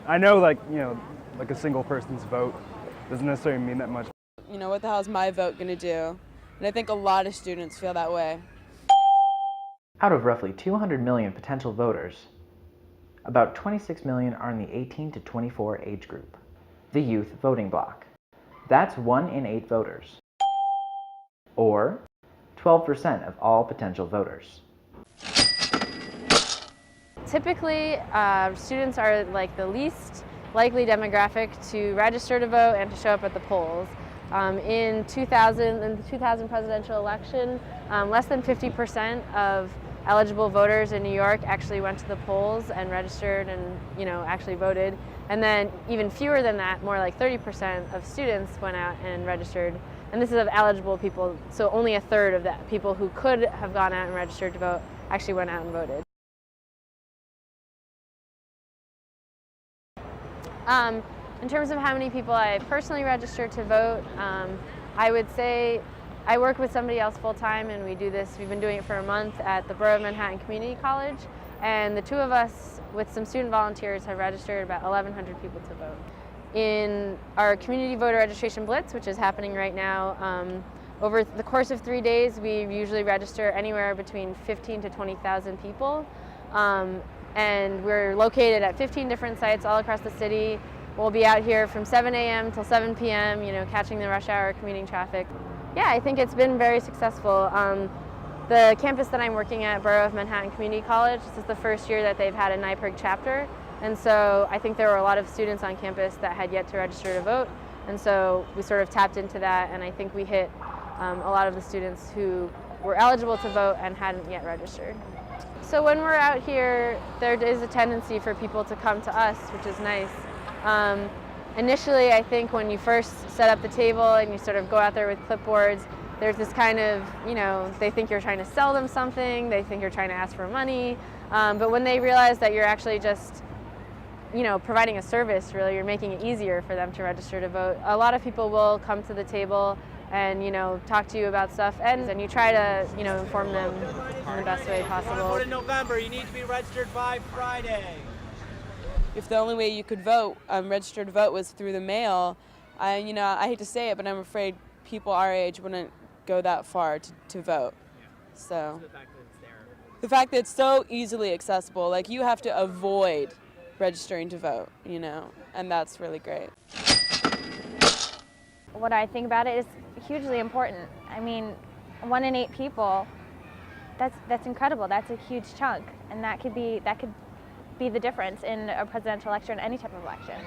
I know, like, like a single person's vote doesn't necessarily mean that much. What the hell is my vote going to do? And I think a lot of students feel that way. Out of roughly 200 million potential voters, about 26 million are in the 18 to 24 age group, the youth voting bloc. That's 1 in 8 voters, or 12% of all potential voters. Typically, students are like the least likely demographic to register to vote and to show up at the polls. In the 2000 presidential election, less than 50% of eligible voters in New York actually went to the polls and registered and actually voted. And then even fewer than that, more like 30% of students went out and registered. And this is of eligible people, so only a third of the people who could have gone out and registered to vote actually went out and voted. In terms of how many people I personally registered to vote, I would say I work with somebody else full-time, and we do this, we've been doing it for a month at the Borough of Manhattan Community College, and the two of us with some student volunteers have registered about 1,100 people to vote. In our community voter registration blitz, which is happening right now, over the course of 3 days we usually register anywhere between 15 to 20,000 people. And we're located at 15 different sites all across the city. We'll be out here from 7 a.m. till 7 p.m., catching the rush hour commuting traffic. Yeah, I think it's been very successful. The campus that I'm working at, Borough of Manhattan Community College, this is the first year that they've had a NYPIRG chapter. And so I think there were a lot of students on campus that had yet to register to vote. And so we sort of tapped into that, and I think we hit a lot of the students who were eligible to vote and hadn't yet registered. So when we're out here, there is a tendency for people to come to us, which is nice. Initially, I think when you first set up the table and you sort of go out there with clipboards, there's this kind of, they think you're trying to sell them something, they think you're trying to ask for money, but when they realize that you're actually just, providing a service, really, you're making it easier for them to register to vote. A lot of people will come to the table and talk to you about stuff, and you try to inform them in the best way possible. In November, you need to be registered by Friday. If the only way you could vote, register to vote, was through the mail, I hate to say it, but I'm afraid people our age wouldn't go that far to vote. So the fact that it's so easily accessible, like you have to avoid registering to vote, and that's really great. What I think about it is hugely important. I mean, 1 in 8 people, that's incredible. That's a huge chunk, and that could be the difference in a presidential election, any type of election.